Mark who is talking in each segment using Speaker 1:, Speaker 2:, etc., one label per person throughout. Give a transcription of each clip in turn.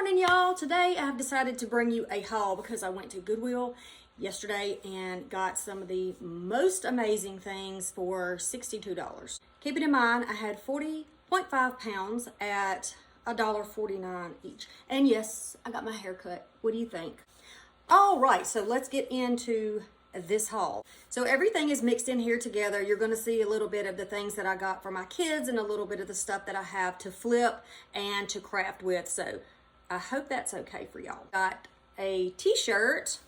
Speaker 1: morning, y'all. Today I've decided to bring you a haul because I went to Goodwill yesterday and got some of the most amazing things for $62. Keeping in mind, I had 40.5 pounds at $1.49 each. And yes, I got my hair cut. What do you think? All right, so let's get into this haul. So everything is mixed in here together. You're going to see a little bit of the things that I got for my kids and a little bit of the stuff that I have to flip and to craft with. So I hope that's okay for y'all. Got a t-shirt.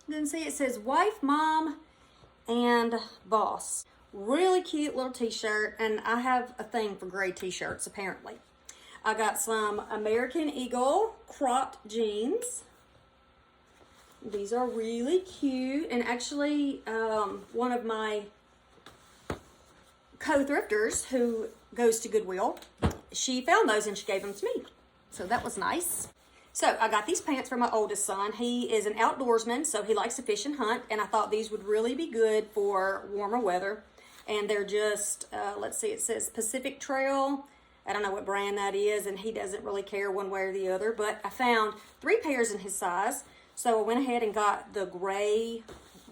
Speaker 1: You can see it says wife, mom, and boss. Really cute little t-shirt, and I have a thing for gray t-shirts apparently. I got some American Eagle cropped jeans. These are really cute, and actually one of my co-thrifters who goes to Goodwill, she found those and she gave them to me. So that was nice. So I got these pants for my oldest son. He is an outdoorsman, so he likes to fish and hunt, and I thought these would really be good for warmer weather. And they're just, let's see, it says Pacific Trail. I don't know what brand that is, and he doesn't really care one way or the other, but I found 3 pairs in his size. So I went ahead and got the gray,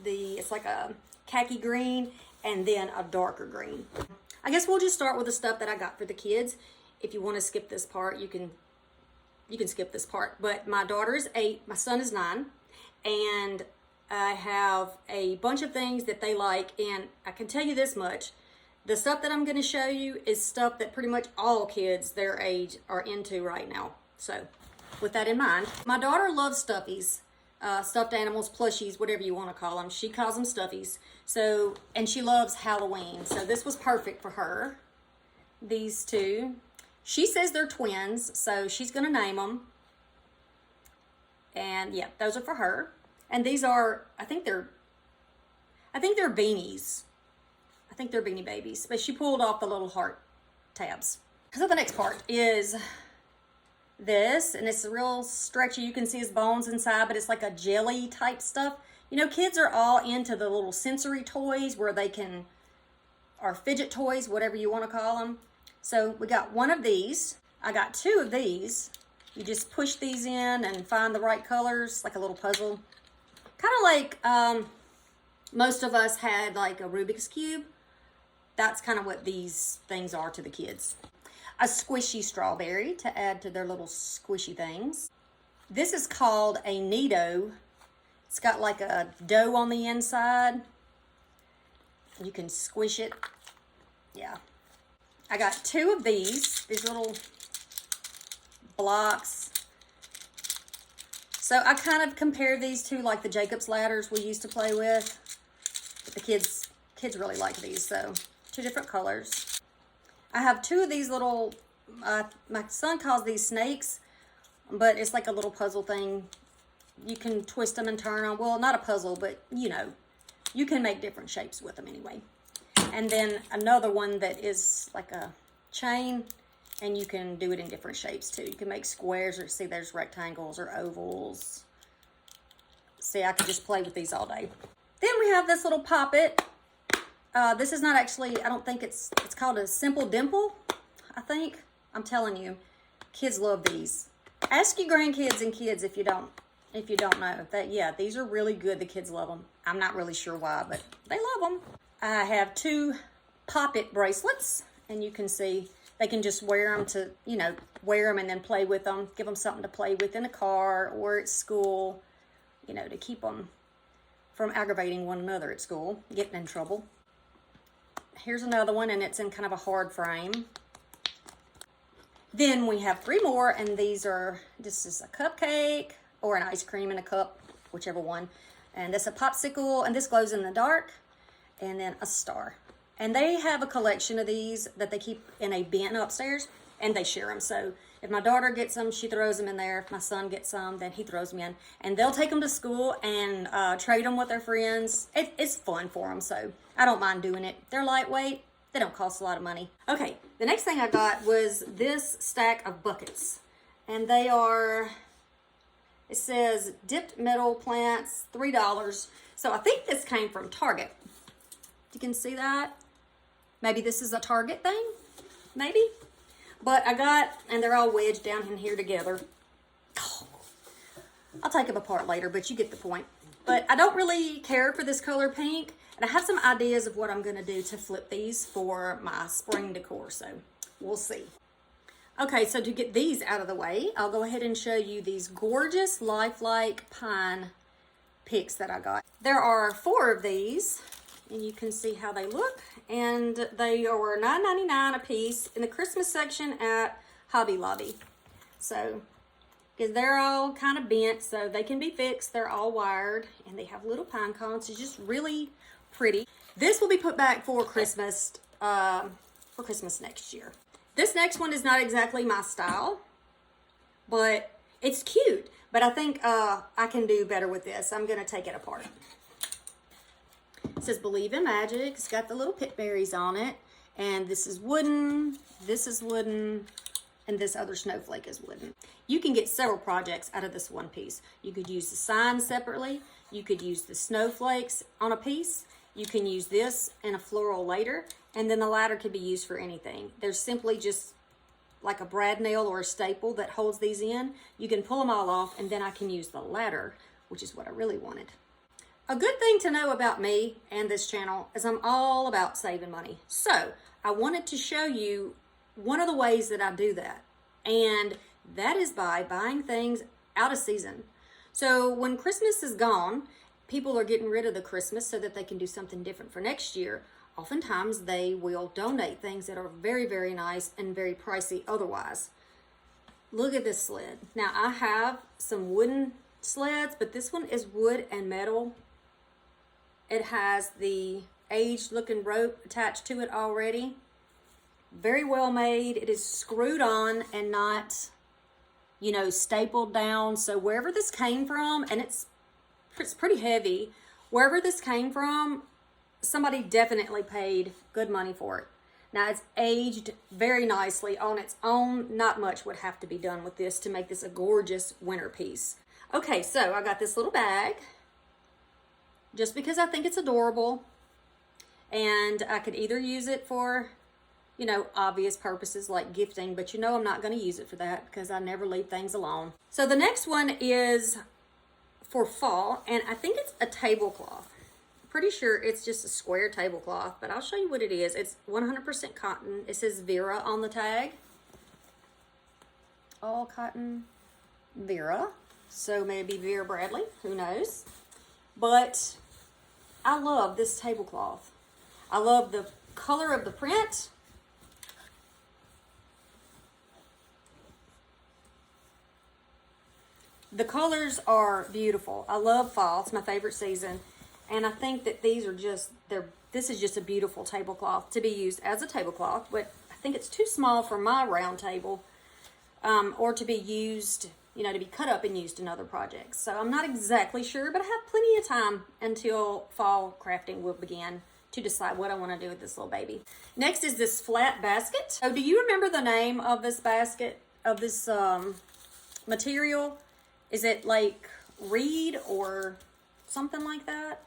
Speaker 1: it's like a khaki green, and then a darker green. I guess we'll just start with the stuff that I got for the kids. If you want to skip this part, you can skip this part. But my daughter is 8, my son is 9, and I have a bunch of things that they like, and I can tell you this much. The stuff that I'm going to show you is stuff that pretty much all kids their age are into right now. So with that in mind, my daughter loves stuffies. Stuffed animals, plushies, whatever you want to call them. She calls them stuffies. So, and she loves Halloween. So this was perfect for her. These two. She says they're twins, so she's going to name them. And yeah, those are for her. And these are, I think they're beanies. I think they're beanie babies. But she pulled off the little heart tabs. So the next part is this, and it's real stretchy. You can see his bones inside, but it's like a jelly type stuff. You know, kids are all into the little sensory toys where they can, or fidget toys, whatever you want to call them. So we got one of these. I got 2 of these. You just push these in and find the right colors, like a little puzzle. Kind of like most of us had like a Rubik's Cube. That's kind of what these things are to the kids. A squishy strawberry to add to their little squishy things. This is called a Neato. It's got like a dough on the inside. You can squish it. Yeah. I got 2 of these little blocks. So I kind of compare these to like the Jacob's ladders we used to play with. But the kids really like these, so 2 different colors. I have 2 of these little, my son calls these snakes, but it's like a little puzzle thing. You can twist them and turn them. Well, not a puzzle, but you know, you can make different shapes with them anyway. And then another one that is like a chain, and you can do it in different shapes too. You can make squares, or see there's rectangles or ovals. See, I could just play with these all day. Then we have this little poppet. This is not actually, I don't think it's called a Simple Dimple, I think. I'm telling you, kids love these. Ask your grandkids and kids if you don't know. That, yeah, these are really good. The kids love them. I'm not really sure why, but they love them. I have 2 poppet bracelets, and you can see they can just wear them to, you know, wear them and then play with them. Give them something to play with in a car or at school, you know, to keep them from aggravating one another at school, getting in trouble. Here's another one, and it's in kind of a hard frame. Then we have 3 more, and this is a cupcake or an ice cream in a cup, whichever one. And this is a popsicle, and this glows in the dark, and then a star. And they have a collection of these that they keep in a bin upstairs, and they share them. So if my daughter gets them, she throws them in there. If my son gets some, then he throws them in. And they'll take them to school and trade them with their friends. It's fun for them, so I don't mind doing it. They're lightweight. They don't cost a lot of money. Okay, the next thing I got was this stack of buckets. And they are, it says dipped metal plants, $3. So I think this came from Target. You can see that. Maybe this is a Target thing, maybe. But I got, and they're all wedged down in here together. Oh, I'll take them apart later, but you get the point. But I don't really care for this color pink. And I have some ideas of what I'm going to do to flip these for my spring decor. So we'll see. Okay, so to get these out of the way, I'll go ahead and show you these gorgeous lifelike pine picks that I got. There are 4 of these, and you can see how they look. And they are $9.99 a piece in the Christmas section at Hobby Lobby. So, because they're all kind of bent, so they can be fixed. They're all wired, and they have little pine cones. It's just really pretty. This will be put back for Christmas next year. This next one is not exactly my style, but it's cute. But I think I can do better with this. I'm going to take it apart. It says Believe in Magic. It's got the little pit berries on it. And this is wooden, and this other snowflake is wooden. You can get several projects out of this one piece. You could use the sign separately. You could use the snowflakes on a piece. You can use this and a floral later. And then the ladder could be used for anything. There's simply just like a brad nail or a staple that holds these in. You can pull them all off, and then I can use the ladder, which is what I really wanted. A good thing to know about me and this channel is I'm all about saving money. So I wanted to show you one of the ways that I do that. And that is by buying things out of season. So when Christmas is gone, people are getting rid of the Christmas so that they can do something different for next year. Oftentimes they will donate things that are very, very nice and very pricey otherwise. Look at this sled. Now I have some wooden sleds, but this one is wood and metal. It has the aged looking rope attached to it already. Very well made. It is screwed on and not, you know, stapled down. So wherever this came from, and it's pretty heavy, wherever this came from, somebody definitely paid good money for it. Now it's aged very nicely on its own. Not much would have to be done with this to make this a gorgeous winter piece. Okay, so I got this little bag just because I think it's adorable, and I could either use it for, you know, obvious purposes like gifting, but you know I'm not going to use it for that because I never leave things alone. So the next one is for fall, and I think it's a tablecloth. Pretty sure it's just a square tablecloth, but I'll show you what it is. It's 100% cotton. It says Vera on the tag. All cotton Vera. So maybe Vera Bradley, who knows? But I love this tablecloth. I love the color of the print. The colors are beautiful. I love fall. It's my favorite season. And I think that these are just, this is just a beautiful tablecloth to be used as a tablecloth, but I think it's too small for my round table, or to be used, you know, to be cut up and used in other projects. So I'm not exactly sure, but I have plenty of time until fall crafting will begin to decide what I want to do with this little baby. Next is this flat basket. So do you remember the name of this basket, of this material? Is it like reed or something like that?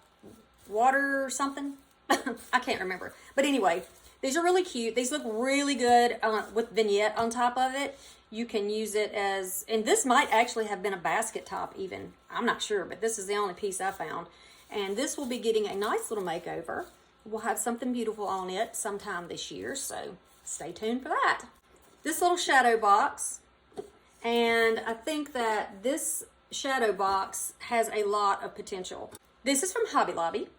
Speaker 1: Water or something? I can't remember. But anyway, these are really cute. These look really good with vignette on top of it. You can use it as, and this might actually have been a basket top even. I'm not sure, but this is the only piece I found. And this will be getting a nice little makeover. We'll have something beautiful on it sometime this year, so stay tuned for that. This little shadow box, and I think that this shadow box has a lot of potential. This is from Hobby Lobby,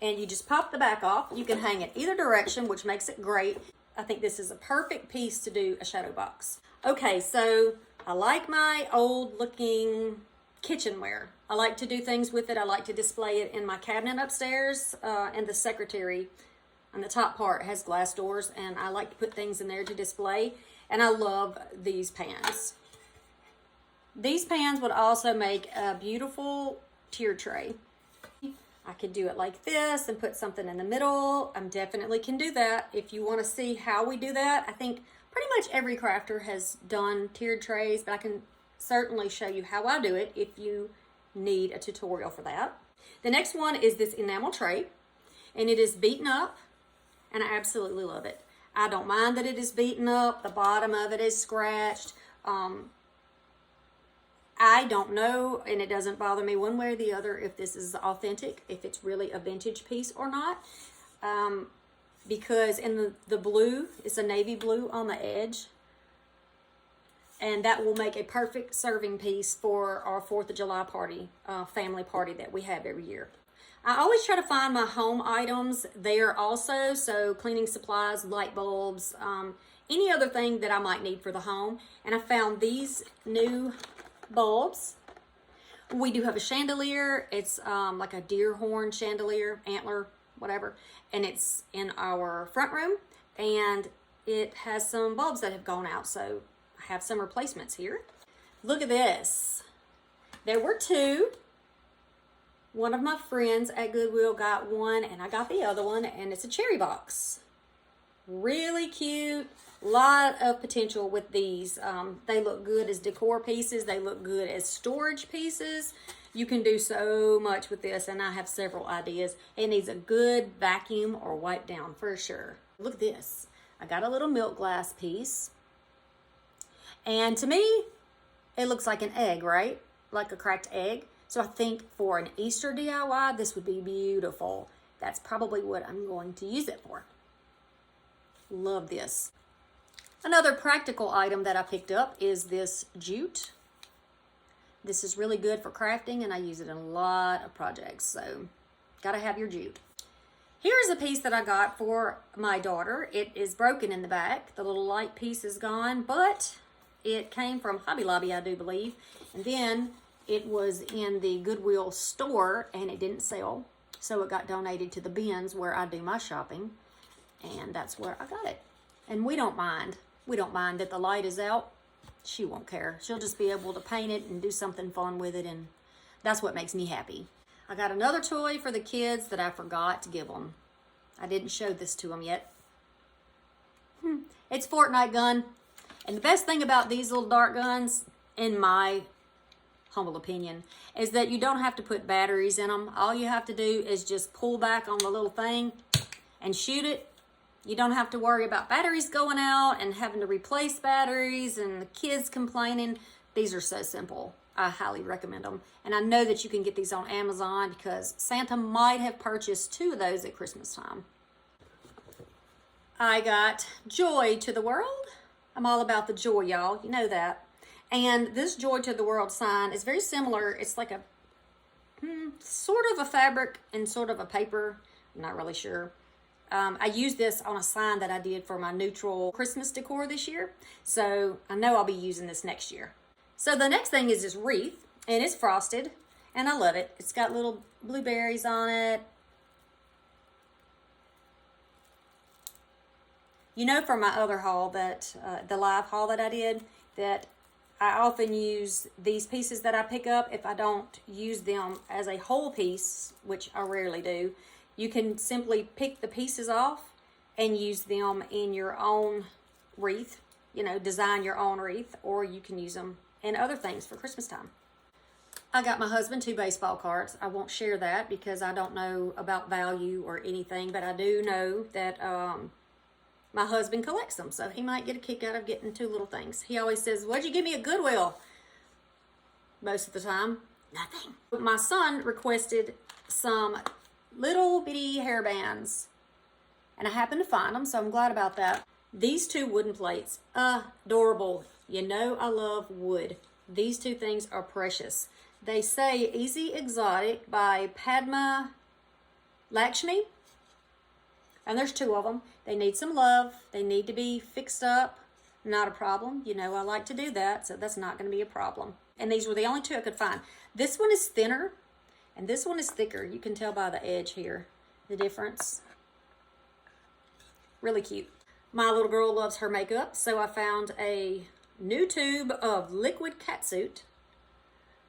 Speaker 1: and you just pop the back off. You can hang it either direction, which makes it great. I think this is a perfect piece to do a shadow box. Okay, so I like my old looking kitchenware. I like to do things with it. I like to display it in my cabinet upstairs, and the secretary on the top part has glass doors, and I like to put things in there to display, and I love these pans. These pans would also make a beautiful tier tray. I could do it like this and put something in the middle. I definitely can do that. If you want to see how we do that, I think pretty much every crafter has done tiered trays, but I can certainly show you how I do it if you need a tutorial for that. The next one is this enamel tray, and it is beaten up, and I absolutely love it. I don't mind that it is beaten up. The bottom of it is scratched. I don't know, and it doesn't bother me one way or the other if this is authentic, if it's really a vintage piece or not. Because in the blue, it's a navy blue on the edge. And that will make a perfect serving piece for our 4th of July party, family party that we have every year. I always try to find my home items there also. So cleaning supplies, light bulbs, any other thing that I might need for the home. And I found these new bulbs. We do have a chandelier. It's like a deer horn chandelier, antler, whatever. And it's in our front room. And it has some bulbs that have gone out. So I have some replacements here. Look at this. There were 2. One of my friends at Goodwill got one and I got the other one, and it's a cherry box. Really cute. Lot of potential with these. They look good as decor pieces. They look good as storage pieces. You can do so much with this, and I have several ideas. It needs a good vacuum or wipe down for sure. Look at this. I got a little milk glass piece. And to me, it looks like an egg, right? Like a cracked egg. So I think for an Easter DIY, this would be beautiful. That's probably what I'm going to use it for. Love this. Another practical item that I picked up is this jute. This is really good for crafting, and I use it in a lot of projects. So gotta have your jute. Here's a piece that I got for my daughter. It is broken in the back. The little light piece is gone, but it came from Hobby Lobby, I do believe. And then it was in the Goodwill store and it didn't sell. So it got donated to the bins where I do my shopping. And that's where I got it. And we don't mind. We don't mind that the light is out. She won't care. She'll just be able to paint it and do something fun with it. And that's what makes me happy. I got another toy for the kids that I forgot to give them. I didn't show this to them yet. It's Fortnite gun. And the best thing about these little dart guns, in my humble opinion, is that you don't have to put batteries in them. All you have to do is just pull back on the little thing and shoot it. You don't have to worry about batteries going out and having to replace batteries and the kids complaining. These are so simple. I highly recommend them. And I know that you can get these on Amazon because Santa might have purchased 2 of those at Christmas time. I got Joy to the World. I'm all about the joy, y'all. You know that. And this Joy to the World sign is very similar. It's like a sort of a fabric and sort of a paper. I'm not really sure. I used this on a sign that I did for my neutral Christmas decor this year. So I know I'll be using this next year. So the next thing is this wreath, and it's frosted, and I love it. It's got little blueberries on it. You know from my other haul that, the live haul that I did, that I often use these pieces that I pick up. If I don't use them as a whole piece, which I rarely do, you can simply pick the pieces off and use them in your own wreath, you know, design your own wreath, or you can use them in other things for Christmas time. I got my husband 2 baseball cards. I won't share that because I don't know about value or anything, but I do know that my husband collects them, so he might get a kick out of getting 2 little things. He always says, "What'd you give me at Goodwill?" Most of the time, nothing. My son requested some little bitty hair bands, and I happened to find them, so I'm glad about that. These 2 wooden plates, adorable. You know I love wood. These 2 things are precious. They say Easy Exotic by Padma Lakshmi, and there's 2 of them. They need some love. They need to be fixed up. Not a problem. You know I like to do that, so that's not going to be a problem. And these were the only 2 I could find. This one is thinner, and this one is thicker. You can tell by the edge here the difference. Really cute. My little girl loves her makeup, so I found a new tube of liquid catsuit.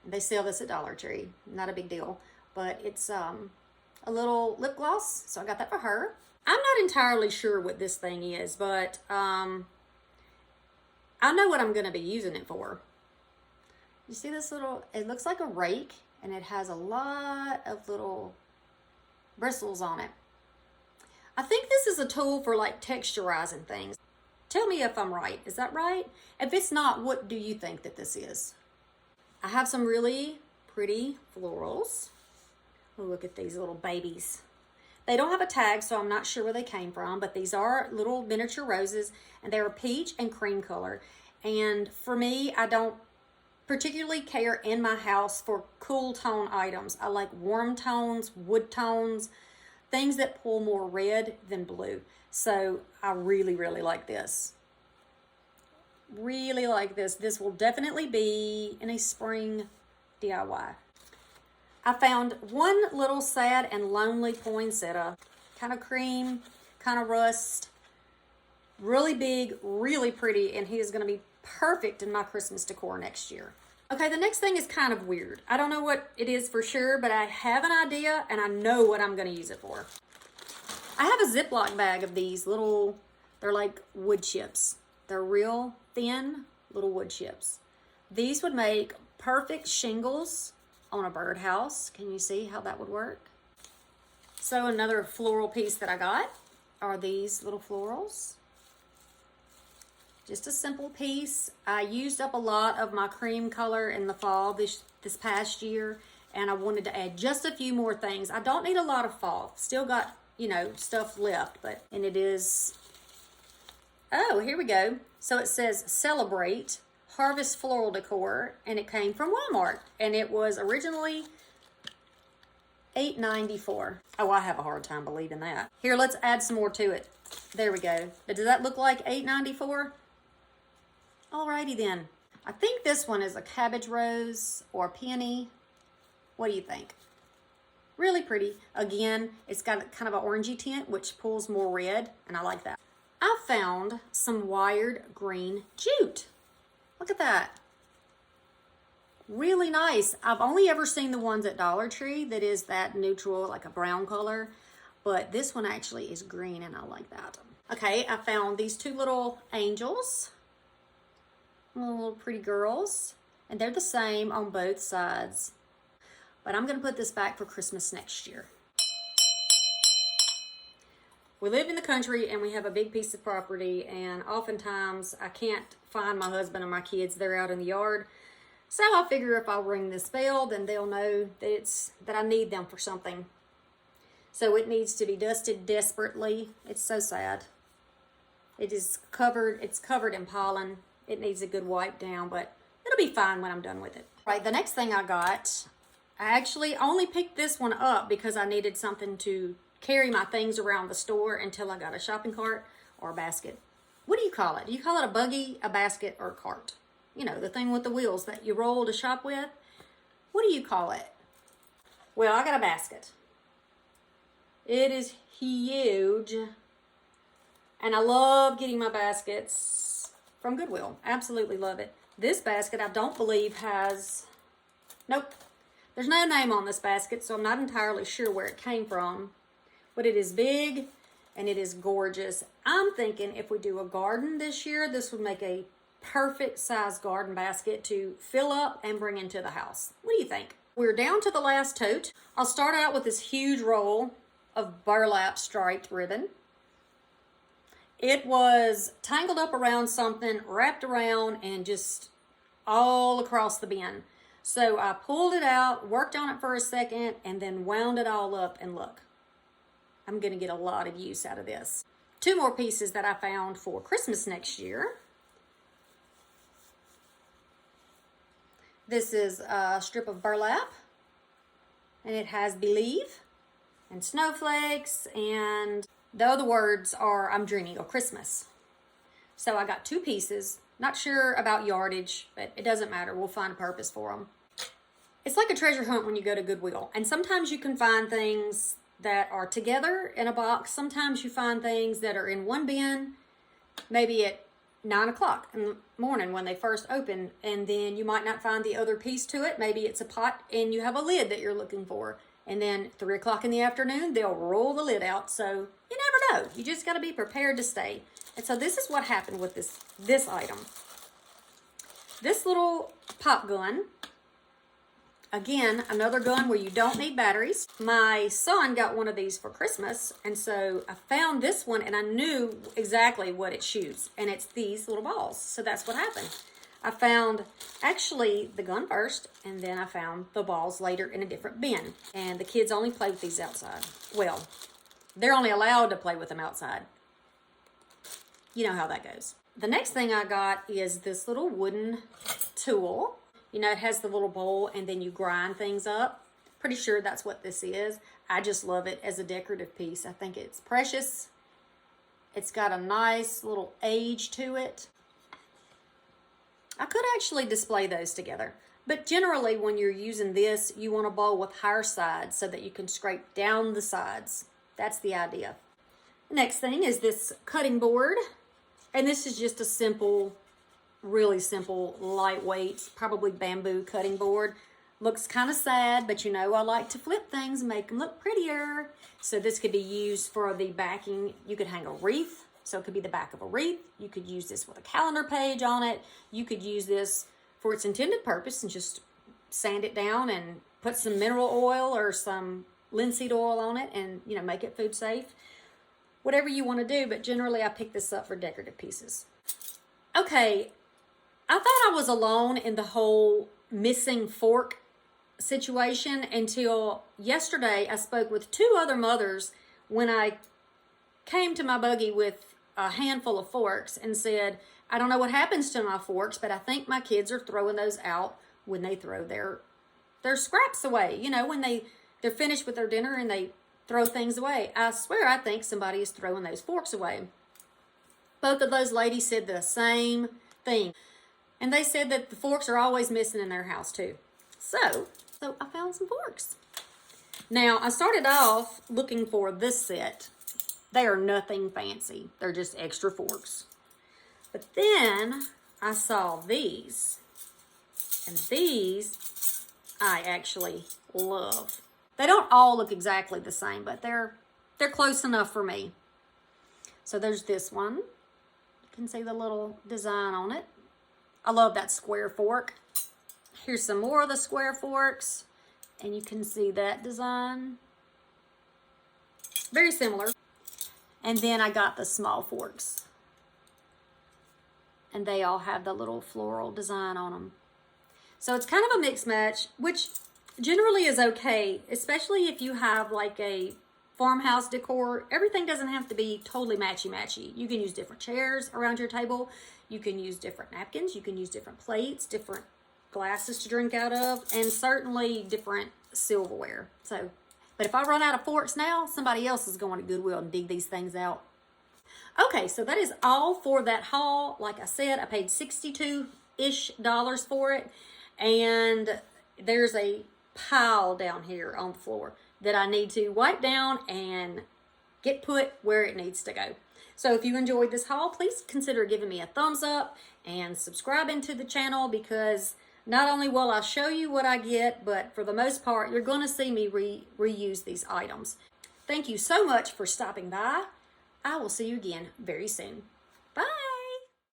Speaker 1: They sell this at Dollar Tree. Not a big deal, but it's a little lip gloss, so I got that for her. I'm not entirely sure what this thing is, but I know what I'm going to be using it for. You see this little, it looks like a rake, and it has a lot of little bristles on it. I think this is a tool for like texturizing things. Tell me if I'm right. Is that right? If it's not, what do you think that this is? I have some really pretty florals. Oh, look at these little babies. They don't have a tag, so I'm not sure where they came from, but these are little miniature roses, and they're peach and cream color. And for me, I don't particularly care in my house for cool tone items. I like warm tones, wood tones, things that pull more red than blue. So I really, really like this. Really like this. This will definitely be in a spring DIY. I found one little sad and lonely poinsettia. Kind of cream, kind of rust. Really big, really pretty, and he is going to be perfect in my Christmas decor next year. Okay, the next thing is kind of weird. I don't know what it is for sure, but I have an idea and I know what I'm going to use it for. I have a Ziploc bag of these little, they're like wood chips. They're real thin little wood chips. These would make perfect shingles on a birdhouse. Can you see how that would work? So another floral piece that I got are these little florals. Just a simple piece. I used up a lot of my cream color in the fall this past year, and I wanted to add just a few more things. I don't need a lot of fall. Still got, you know, stuff left, and it is, oh, here we go. So it says Celebrate Harvest Floral Decor, and it came from Walmart, and it was originally $8.94. Oh, I have a hard time believing that. Here, let's add some more to it. There we go. Does that look like $8.94? Alrighty then. I think this one is a cabbage rose or a peony. What do you think? Really pretty. Again, it's got kind of an orangey tint, which pulls more red, and I like that. I found some wired green jute. Look at that. Really nice. I've only ever seen the ones at Dollar Tree that is that neutral, like a brown color, but this one actually is green, and I like that. Okay, I found these two little angels. Little pretty girls, and they're the same on both sides, but I'm going to put this back for Christmas next year. We live in the country and we have a big piece of property, and oftentimes I can't find my husband and my kids. They're out in the yard, so I figure if I ring this bell, then they'll know that I need them for something. So it needs to be dusted desperately. It's so sad. It's covered in pollen. It needs a good wipe down, but it'll be fine when I'm done with it. Right, the next thing I got, I actually only picked this one up because I needed something to carry my things around the store until I got a shopping cart or a basket. What do you call it? Do you call it a buggy, a basket, or a cart? You know, the thing with the wheels that you roll to shop with. What do you call it? Well, I got a basket. It is huge, and I love getting my baskets from Goodwill. Absolutely love it. This basket I don't believe has, nope, there's no name on this basket, so I'm not entirely sure where it came from, but it is big and it is gorgeous. I'm thinking if we do a garden this year, this would make a perfect size garden basket to fill up and bring into the house. What do you think? We're down to the last tote. I'll start out with this huge roll of burlap striped ribbon. It was tangled up around something, wrapped around, and just all across the bin. So I pulled it out, worked on it for a second, and then wound it all up, and look, I'm going to get a lot of use out of this. Two more pieces that I found for Christmas next year. This is a strip of burlap, and it has Believe and snowflakes, and the other words are I'm dreaming of Christmas. So I got two pieces. Not sure about yardage, but it doesn't matter. We'll find a purpose for them. It's like a treasure hunt when you go to Goodwill. And sometimes you can find things that are together in a box. Sometimes you find things that are in one bin, maybe at 9 o'clock in the morning when they first open. And then you might not find the other piece to it. Maybe it's a pot and you have a lid that you're looking for. And then 3 o'clock in the afternoon, they'll roll the lid out. So you never know. You just got to be prepared to stay. And so this is what happened with this item. This little pop gun, Again, another gun where you don't need batteries. My son got one of these for Christmas, and so I found this one, and I knew exactly what it shoots, and it's these little balls. So that's what happened. I found actually the gun first, and then I found the balls later in a different bin. And the kids only play with these outside. Well, they're only allowed to play with them outside. You know how that goes. The next thing I got is this little wooden tool. You know, it has the little bowl and then you grind things up. Pretty sure that's what this is. I just love it as a decorative piece. I think it's precious. It's got a nice little age to it. I could actually display those together. But generally when you're using this, you want a bowl with higher sides so that you can scrape down the sides. That's the idea. The next thing is this cutting board. And this is just a simple, really simple, lightweight, probably bamboo cutting board. Looks kind of sad, but you know I like to flip things and make them look prettier. So this could be used for the backing. You could hang a wreath, so it could be the back of a wreath. You could use this with a calendar page on it. You could use this for its intended purpose and just sand it down and put some mineral oil or some linseed oil on it and, you know, make it food safe. Whatever you want to do, but generally I pick this up for decorative pieces. Okay, I thought I was alone in the whole missing fork situation until yesterday I spoke with 2 other mothers when I came to my buggy with a handful of forks and said, I don't know what happens to my forks, but I think my kids are throwing those out when they throw their scraps away. You know, when they're finished with their dinner and they throw things away. I swear I think somebody is throwing those forks away. Both of those ladies said the same thing. And they said that the forks are always missing in their house too. So I found some forks. Now, I started off looking for this set. They are nothing fancy. They're just extra forks. But then I saw these. And these I actually love. They don't all look exactly the same, but they're close enough for me. So there's this one. You can see the little design on it. I love that square fork. Here's some more of the square forks, and you can see that design. Very similar. And then I got the small forks. And they all have the little floral design on them. So it's kind of a mix match, which generally is okay, especially if you have like a farmhouse decor. Everything doesn't have to be totally matchy-matchy. You can use different chairs around your table. You can use different napkins. You can use different plates, different glasses to drink out of, and certainly different silverware. So, but if I run out of forks now, somebody else is going to Goodwill and dig these things out. Okay, so that is all for that haul. Like I said, I paid $62-ish for it, and there's a pile down here on the floor that I need to wipe down and get put where it needs to go. So if you enjoyed this haul, please consider giving me a thumbs up and subscribing to the channel, because not only will I show you what I get, but for the most part, you're going to see me reuse these items. Thank you so much for stopping by. I will see you again very soon. Bye.